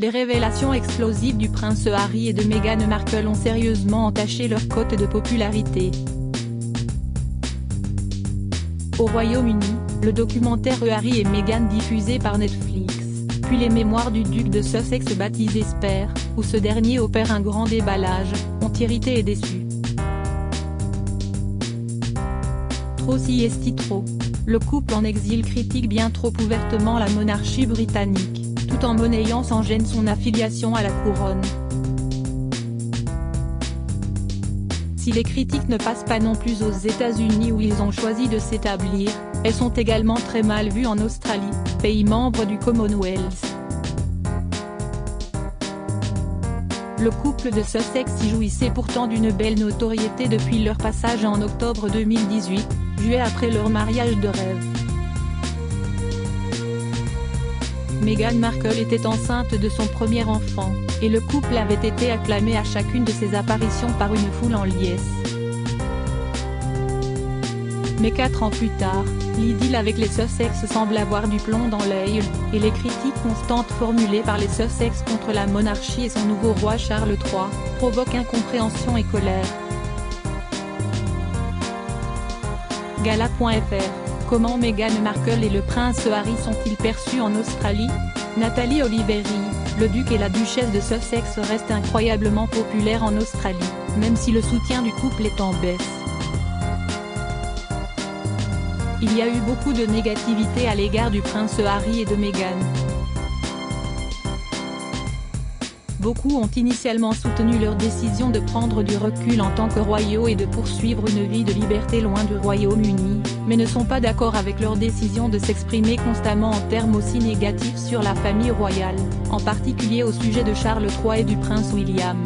Les révélations explosives du prince Harry et de Meghan Markle ont sérieusement entaché leur cote de popularité. Au Royaume-Uni, le documentaire Harry et Meghan diffusé par Netflix, puis les mémoires du duc de Sussex baptisé Spare, où ce dernier opère un grand déballage, ont irrité et déçu. Trop si est trop. Le couple en exil critique bien trop ouvertement la monarchie britannique, tout en monnayant sans gêne son affiliation à la couronne. Si les critiques ne passent pas non plus aux États-Unis où ils ont choisi de s'établir, elles sont également très mal vues en Australie, pays membre du Commonwealth. Le couple de Sussex y jouissait pourtant d'une belle notoriété depuis leur passage en octobre 2018, juillet après leur mariage de rêve. Meghan Markle était enceinte de son premier enfant, et le couple avait été acclamé à chacune de ses apparitions par une foule en liesse. Mais 4 ans plus tard, l'idylle avec les Sussex semble avoir du plomb dans l'œil, et les critiques constantes formulées par les Sussex contre la monarchie et son nouveau roi Charles III, provoquent incompréhension et colère. Gala.fr. Comment Meghan Markle et le prince Harry sont-ils perçus en Australie? Nathalie Oliveri, le duc et la duchesse de Sussex restent incroyablement populaires en Australie, même si le soutien du couple est en baisse. Il y a eu beaucoup de négativité à l'égard du prince Harry et de Meghan. Beaucoup ont initialement soutenu leur décision de prendre du recul en tant que royaux et de poursuivre une vie de liberté loin du Royaume-Uni, mais ne sont pas d'accord avec leur décision de s'exprimer constamment en termes aussi négatifs sur la famille royale, en particulier au sujet de Charles III et du prince William.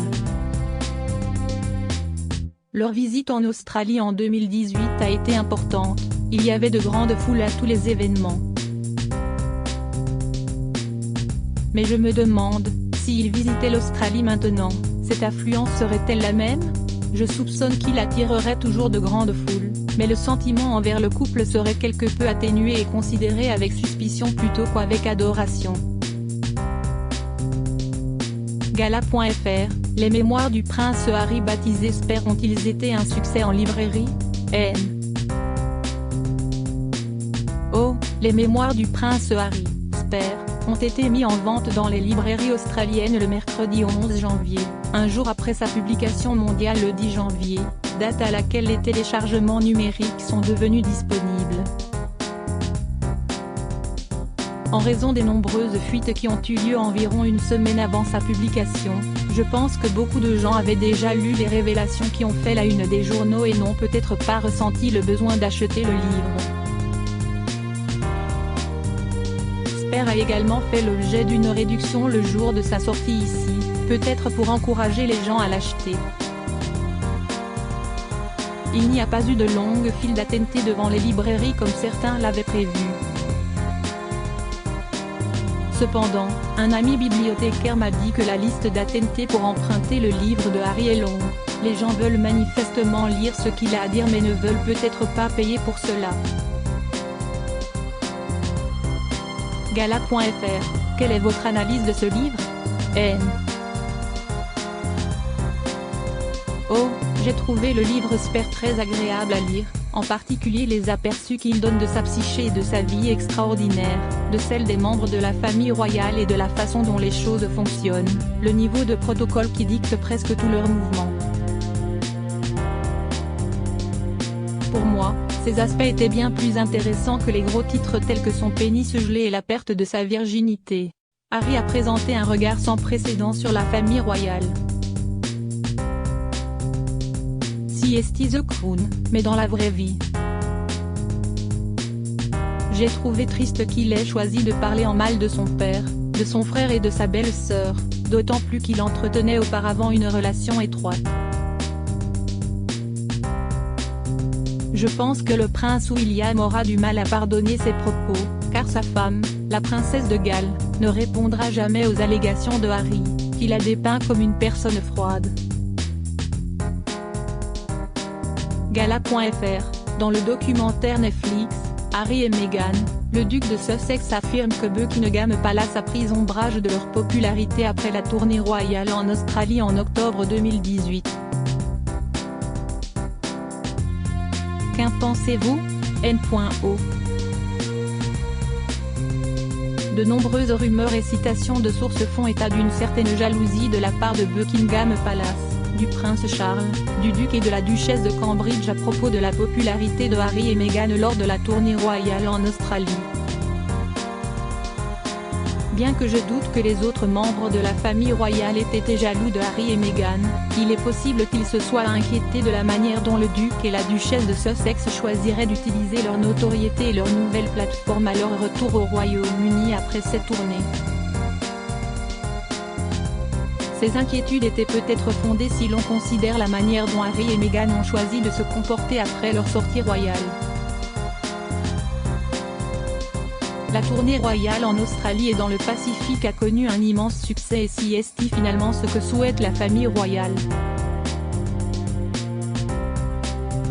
Leur visite en Australie en 2018 a été importante, il y avait de grandes foules à tous les événements. Mais je me demande, s'ils visitaient l'Australie maintenant, cette affluence serait-elle la même? Je soupçonne qu'il attirerait toujours de grandes foules, mais le sentiment envers le couple serait quelque peu atténué et considéré avec suspicion plutôt qu'avec adoration. Gala.fr. Les mémoires du prince Harry baptisé Spare ont-ils été un succès en librairie? Oh, les mémoires du prince Harry, Spare, ont été mis en vente dans les librairies australiennes le mercredi 11 janvier, un jour après sa publication mondiale le 10 janvier, date à laquelle les téléchargements numériques sont devenus disponibles. En raison des nombreuses fuites qui ont eu lieu environ une semaine avant sa publication, je pense que beaucoup de gens avaient déjà lu les révélations qui ont fait la une des journaux et n'ont peut-être pas ressenti le besoin d'acheter le livre. Spare a également fait l'objet d'une réduction le jour de sa sortie ici, peut-être pour encourager les gens à l'acheter. Il n'y a pas eu de longue file d'attente devant les librairies comme certains l'avaient prévu. Cependant, un ami bibliothécaire m'a dit que la liste d'attente pour emprunter le livre de Harry est longue, les gens veulent manifestement lire ce qu'il a à dire mais ne veulent peut-être pas payer pour cela. Gala.fr. Quelle est votre analyse de ce livre? Oh, j'ai trouvé le livre Spare très agréable à lire, en particulier les aperçus qu'il donne de sa psyché et de sa vie extraordinaire, de celle des membres de la famille royale et de la façon dont les choses fonctionnent, le niveau de protocole qui dicte presque tous leurs mouvements. Pour moi, ces aspects étaient bien plus intéressants que les gros titres tels que son pénis gelé et la perte de sa virginité. Harry a présenté un regard sans précédent sur la famille royale. Si est the crown, mais dans la vraie vie. J'ai trouvé triste qu'il ait choisi de parler en mal de son père, de son frère et de sa belle-sœur, d'autant plus qu'il entretenait auparavant une relation étroite. Je pense que le prince William aura du mal à pardonner ses propos, car sa femme, la princesse de Galles, ne répondra jamais aux allégations de Harry, qu'il a dépeint comme une personne froide. Gala.fr. Dans le documentaire Netflix, Harry et Meghan, Le duc de Sussex affirme que Buckingham Palace a pris ombrage de leur popularité après la tournée royale en Australie en octobre 2018. Qu'en pensez-vous? N.O. De nombreuses rumeurs et citations de sources font état d'une certaine jalousie de la part de Buckingham Palace, du prince Charles, du duc et de la duchesse de Cambridge à propos de la popularité de Harry et Meghan lors de la tournée royale en Australie. Bien que je doute que les autres membres de la famille royale aient été jaloux de Harry et Meghan, il est possible qu'ils se soient inquiétés de la manière dont le duc et la duchesse de Sussex choisiraient d'utiliser leur notoriété et leur nouvelle plateforme à leur retour au Royaume-Uni après cette tournée. Ces inquiétudes étaient peut-être fondées si l'on considère la manière dont Harry et Meghan ont choisi de se comporter après leur sortie royale. La tournée royale en Australie et dans le Pacifique a connu un immense succès et c'est finalement ce que souhaite la famille royale.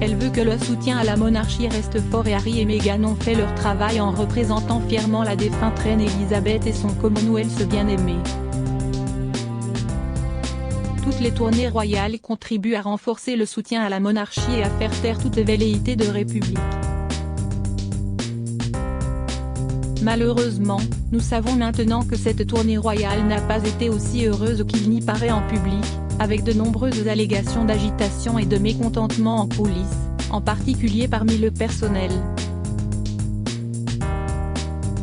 Elle veut que le soutien à la monarchie reste fort et Harry et Meghan ont fait leur travail en représentant fièrement la défunte reine Elisabeth et son Commonwealth bien-aimé. Toutes les tournées royales contribuent à renforcer le soutien à la monarchie et à faire taire toute velléité de république. Malheureusement, nous savons maintenant que cette tournée royale n'a pas été aussi heureuse qu'il n'y paraît en public, avec de nombreuses allégations d'agitation et de mécontentement en coulisses, en particulier parmi le personnel.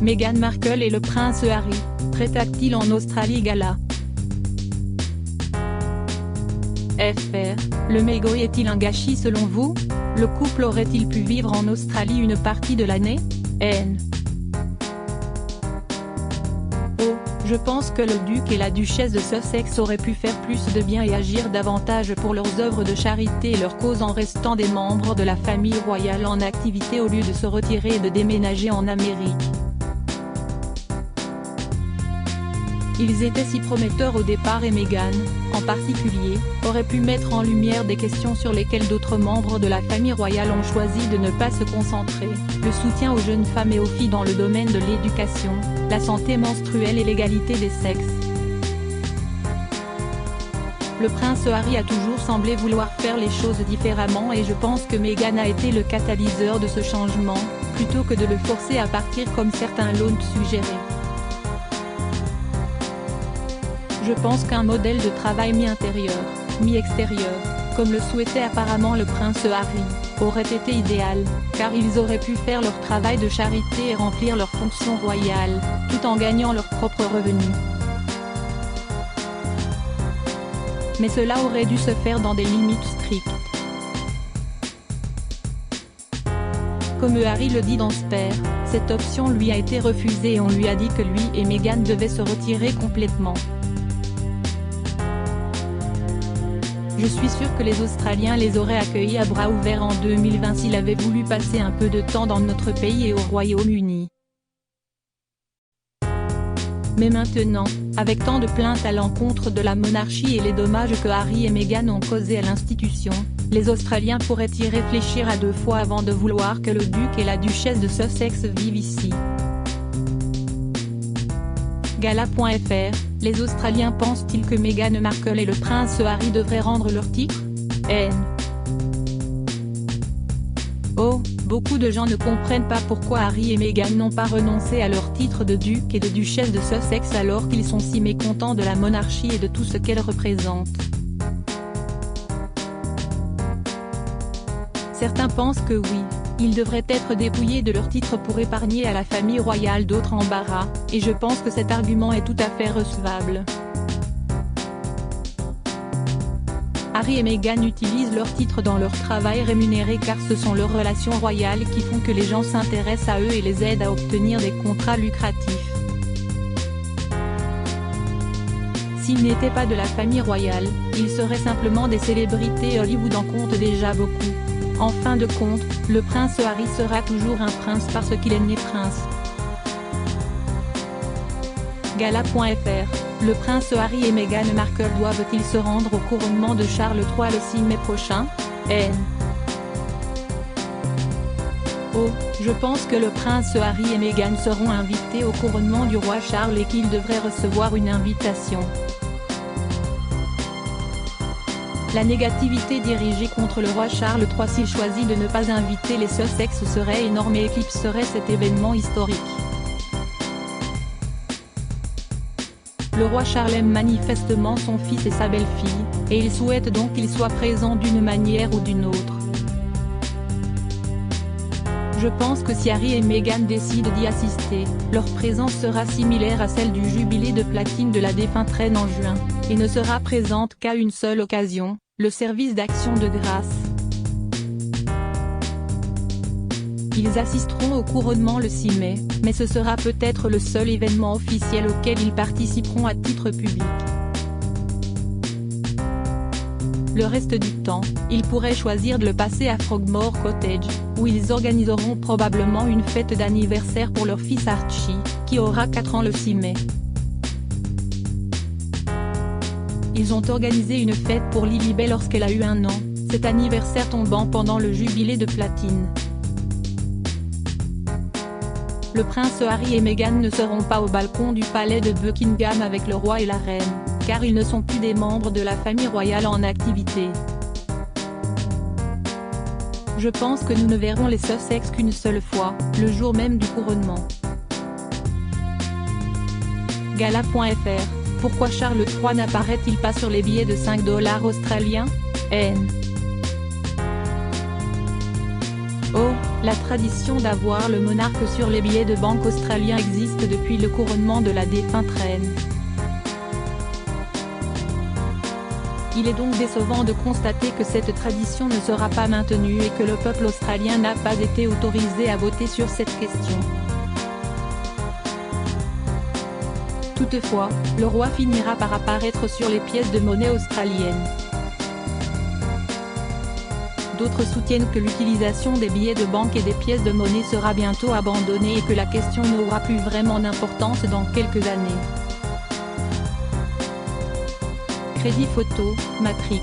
Meghan Markle et le prince Harry, prêtent-ils en Australie gala? FR, le mégot est-il un gâchis selon vous? Le couple aurait-il pu vivre en Australie une partie de l'année? N. Je pense que le duc et la duchesse de Sussex auraient pu faire plus de bien et agir davantage pour leurs œuvres de charité et leurs causes en restant des membres de la famille royale en activité au lieu de se retirer et de déménager en Amérique. Ils étaient si prometteurs au départ et Meghan, en particulier, aurait pu mettre en lumière des questions sur lesquelles d'autres membres de la famille royale ont choisi de ne pas se concentrer, le soutien aux jeunes femmes et aux filles dans le domaine de l'éducation, la santé menstruelle et l'égalité des sexes. Le prince Harry a toujours semblé vouloir faire les choses différemment et je pense que Meghan a été le catalyseur de ce changement, plutôt que de le forcer à partir comme certains l'ont suggéré. Je pense qu'un modèle de travail mi-intérieur, mi-extérieur, comme le souhaitait apparemment le prince Harry, aurait été idéal, car ils auraient pu faire leur travail de charité et remplir leurs fonctions royales, tout en gagnant leurs propres revenus. Mais cela aurait dû se faire dans des limites strictes. Comme Harry le dit dans Spare, cette option lui a été refusée et on lui a dit que lui et Meghan devaient se retirer complètement. Je suis sûr que les Australiens les auraient accueillis à bras ouverts en 2020 s'ils avaient voulu passer un peu de temps dans notre pays et au Royaume-Uni. Mais maintenant, avec tant de plaintes à l'encontre de la monarchie et les dommages que Harry et Meghan ont causés à l'institution, les Australiens pourraient y réfléchir à deux fois avant de vouloir que le duc et la duchesse de Sussex vivent ici. Gala.fr, les Australiens pensent-ils que Meghan Markle et le prince Harry devraient rendre leur titre? N. Oh, beaucoup de gens ne comprennent pas pourquoi Harry et Meghan n'ont pas renoncé à leur titre de duc et de duchesse de Sussex alors qu'ils sont si mécontents de la monarchie et de tout ce qu'elle représente. Certains pensent que oui, ils devraient être dépouillés de leur titre pour épargner à la famille royale d'autres embarras, et je pense que cet argument est tout à fait recevable. Harry et Meghan utilisent leur titre dans leur travail rémunéré car ce sont leurs relations royales qui font que les gens s'intéressent à eux et les aident à obtenir des contrats lucratifs. S'ils n'étaient pas de la famille royale, ils seraient simplement des célébrités. Hollywood en compte déjà beaucoup. En fin de compte, le prince Harry sera toujours un prince parce qu'il est né prince. Gala.fr, le prince Harry et Meghan Markle doivent-ils se rendre au couronnement de Charles III le 6 mai prochain? N. Oh, je pense que le prince Harry et Meghan seront invités au couronnement du roi Charles et qu'ils devraient recevoir une invitation. La négativité dirigée contre le roi Charles III s'il choisit de ne pas inviter les Sussex serait énorme et éclipserait cet événement historique. Le roi Charles aime manifestement son fils et sa belle-fille, et il souhaite donc qu'ils soient présents d'une manière ou d'une autre. Je pense que si Harry et Meghan décident d'y assister, leur présence sera similaire à celle du jubilé de platine de la défunte reine en juin, et ne sera présente qu'à une seule occasion, le service d'action de grâce. Ils assisteront au couronnement le 6 mai, mais ce sera peut-être le seul événement officiel auquel ils participeront à titre public. Le reste du temps, ils pourraient choisir de le passer à Frogmore Cottage, où ils organiseront probablement une fête d'anniversaire pour leur fils Archie, qui aura 4 ans le 6 mai. Ils ont organisé une fête pour Lilibet lorsqu'elle a eu 1 an, cet anniversaire tombant pendant le jubilé de platine. Le prince Harry et Meghan ne seront pas au balcon du palais de Buckingham avec le roi et la reine, car ils ne sont plus des membres de la famille royale en activité. Je pense que nous ne verrons les Sussex qu'une seule fois, le jour même du couronnement. Gala.fr, pourquoi Charles III n'apparaît-il pas sur les billets de 5 $ australiens? Oh, la tradition d'avoir le monarque sur les billets de banque australiens existe depuis le couronnement de la défunte reine. Il est donc décevant de constater que cette tradition ne sera pas maintenue et que le peuple australien n'a pas été autorisé à voter sur cette question. Toutefois, le roi finira par apparaître sur les pièces de monnaie australiennes. D'autres soutiennent que l'utilisation des billets de banque et des pièces de monnaie sera bientôt abandonnée et que la question n'aura plus vraiment d'importance dans quelques années. Crédit photo, Matrix.